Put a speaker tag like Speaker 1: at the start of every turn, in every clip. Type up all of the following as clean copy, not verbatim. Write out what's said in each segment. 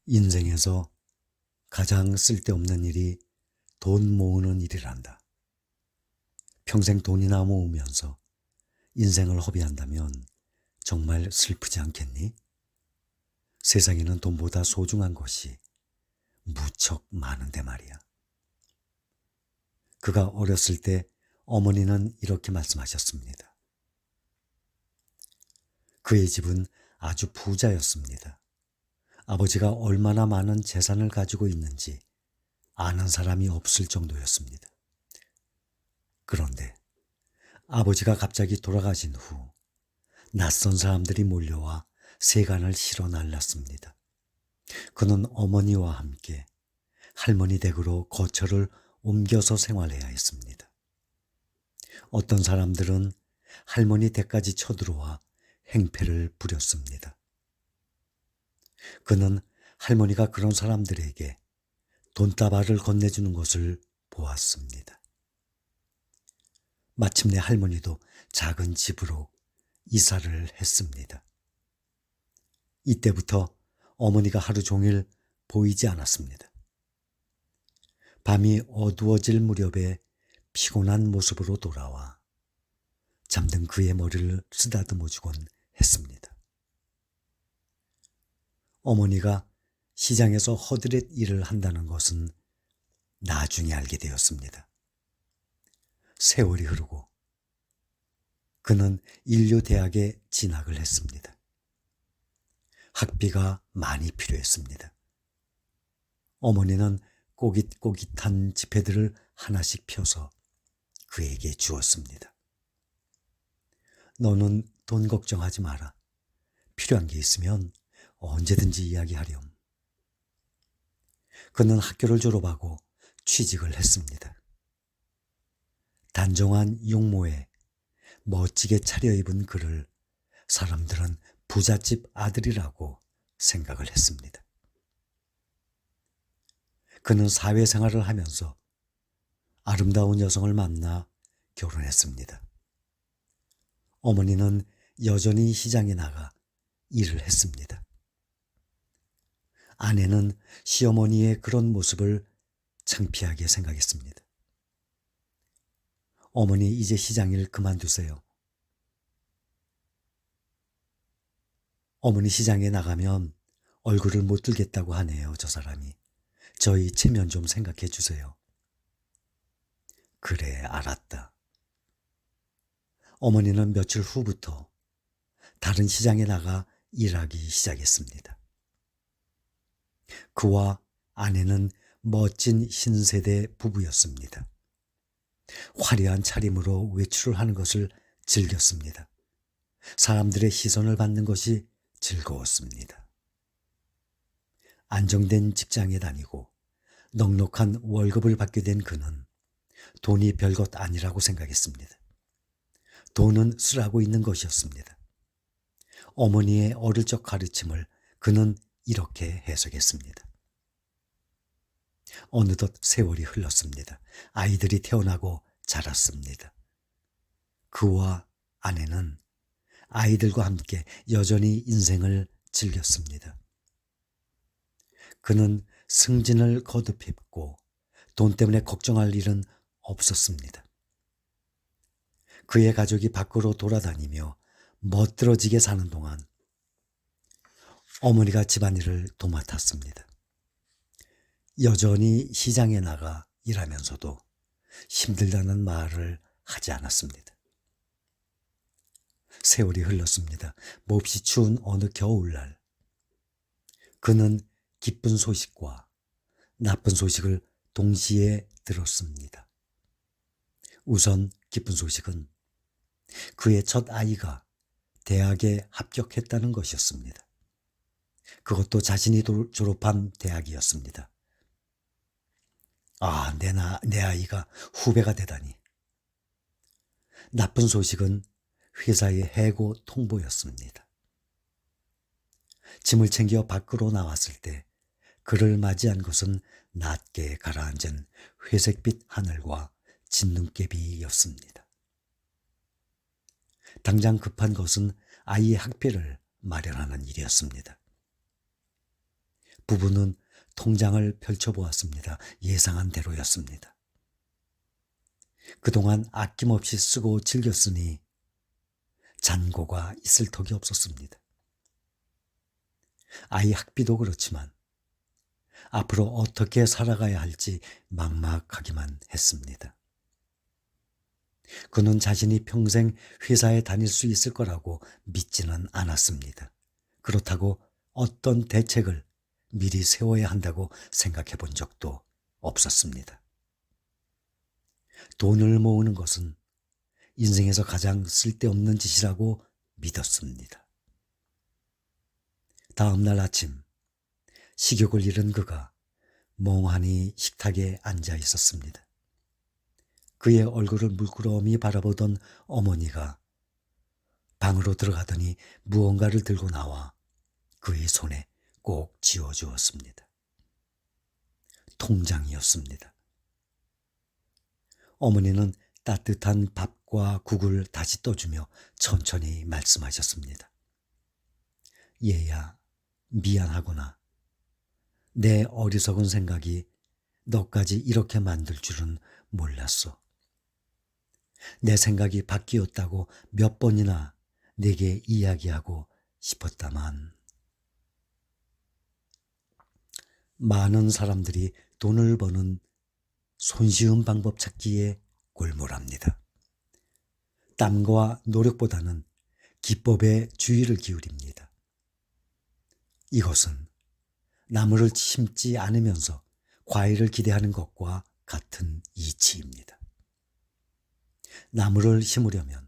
Speaker 1: 인생에서 가장 쓸데없는 일이 돈 모으는 일이란다. 평생 돈이나 모으면서 인생을 허비한다면 정말 슬프지 않겠니? 세상에는 돈보다 소중한 것이 무척 많은데 말이야. 그가 어렸을 때 어머니는 이렇게 말씀하셨습니다. 그의 집은 아주 부자였습니다. 아버지가 얼마나 많은 재산을 가지고 있는지 아는 사람이 없을 정도였습니다. 그런데 아버지가 갑자기 돌아가신 후 낯선 사람들이 몰려와 세간을 실어 날랐습니다. 그는 어머니와 함께 할머니 댁으로 거처를 옮겨서 생활해야 했습니다. 어떤 사람들은 할머니 댁까지 쳐들어와 행패를 부렸습니다. 그는 할머니가 그런 사람들에게 돈다발을 건네주는 것을 보았습니다. 마침내 할머니도 작은 집으로 이사를 했습니다. 이때부터 어머니가 하루 종일 보이지 않았습니다. 밤이 어두워질 무렵에 피곤한 모습으로 돌아와 잠든 그의 머리를 쓰다듬어 주곤 했습니다. 어머니가 시장에서 허드렛 일을 한다는 것은 나중에 알게 되었습니다. 세월이 흐르고 그는 인류대학에 진학을 했습니다. 학비가 많이 필요했습니다. 어머니는 꼬깃꼬깃한 지폐들을 하나씩 펴서 그에게 주었습니다. 너는 돈 걱정하지 마라. 필요한 게 있으면 언제든지 이야기하렴. 그는 학교를 졸업하고 취직을 했습니다. 단정한 용모에 멋지게 차려입은 그를 사람들은 부잣집 아들이라고 생각을 했습니다. 그는 사회생활을 하면서 아름다운 여성을 만나 결혼했습니다. 어머니는 여전히 시장에 나가 일을 했습니다. 아내는 시어머니의 그런 모습을 창피하게 생각했습니다. 어머니 이제 시장 일 그만두세요. 어머니 시장에 나가면 얼굴을 못 들겠다고 하네요, 저 사람이. 저희 체면 좀 생각해 주세요. 그래, 알았다. 어머니는 며칠 후부터 다른 시장에 나가 일하기 시작했습니다. 그와 아내는 멋진 신세대 부부였습니다. 화려한 차림으로 외출을 하는 것을 즐겼습니다. 사람들의 시선을 받는 것이 즐거웠습니다. 안정된 직장에 다니고 넉넉한 월급을 받게 된 그는 돈이 별것 아니라고 생각했습니다. 돈은 쓰라고 있는 것이었습니다. 어머니의 어릴 적 가르침을 그는 이렇게 해석했습니다. 어느덧 세월이 흘렀습니다. 아이들이 태어나고 자랐습니다. 그와 아내는 아이들과 함께 여전히 인생을 즐겼습니다. 그는 승진을 거듭했고 돈 때문에 걱정할 일은 없었습니다. 그의 가족이 밖으로 돌아다니며 멋들어지게 사는 동안 어머니가 집안일을 도맡았습니다. 여전히 시장에 나가 일하면서도 힘들다는 말을 하지 않았습니다. 세월이 흘렀습니다. 몹시 추운 어느 겨울날 그는 기쁜 소식과 나쁜 소식을 동시에 들었습니다. 우선 기쁜 소식은 그의 첫 아이가 대학에 합격했다는 것이었습니다. 그것도 자신이 졸업한 대학이었습니다. 아, 내 아이가 후배가 되다니. 나쁜 소식은 회사의 해고 통보였습니다. 짐을 챙겨 밖으로 나왔을 때 그를 맞이한 것은 낮게 가라앉은 회색빛 하늘과 진눈깨비였습니다. 당장 급한 것은 아이의 학비를 마련하는 일이었습니다. 부부는 통장을 펼쳐보았습니다. 예상한 대로였습니다. 그동안 아낌없이 쓰고 즐겼으니 잔고가 있을 턱이 없었습니다. 아이 학비도 그렇지만 앞으로 어떻게 살아가야 할지 막막하기만 했습니다. 그는 자신이 평생 회사에 다닐 수 있을 거라고 믿지는 않았습니다. 그렇다고 어떤 대책을 미리 세워야 한다고 생각해 본 적도 없었습니다. 돈을 모으는 것은 인생에서 가장 쓸데없는 짓이라고 믿었습니다. 다음 날 아침 식욕을 잃은 그가 멍하니 식탁에 앉아 있었습니다. 그의 얼굴을 물끄러미 바라보던 어머니가 방으로 들어가더니 무언가를 들고 나와 그의 손에 꼭 쥐어주었습니다. 통장이었습니다. 어머니는 따뜻한 밥과 국을 다시 떠주며 천천히 말씀하셨습니다. 얘야, 미안하구나. 내 어리석은 생각이 너까지 이렇게 만들 줄은 몰랐어. 내 생각이 바뀌었다고 몇 번이나 내게 이야기하고 싶었다만. 많은 사람들이 돈을 버는 손쉬운 방법 찾기에 골몰합니다. 땀과 노력보다는 기법에 주의를 기울입니다. 이것은 나무를 심지 않으면서 과일을 기대하는 것과 같은 이치입니다. 나무를 심으려면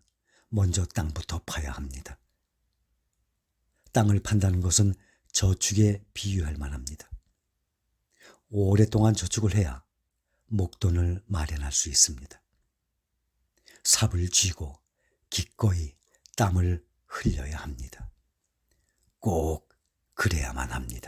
Speaker 1: 먼저 땅부터 파야 합니다. 땅을 판다는 것은 저축에 비유할 만합니다. 오랫동안 저축을 해야 목돈을 마련할 수 있습니다. 삽을 쥐고 기꺼이 땀을 흘려야 합니다. 꼭 그래야만 합니다.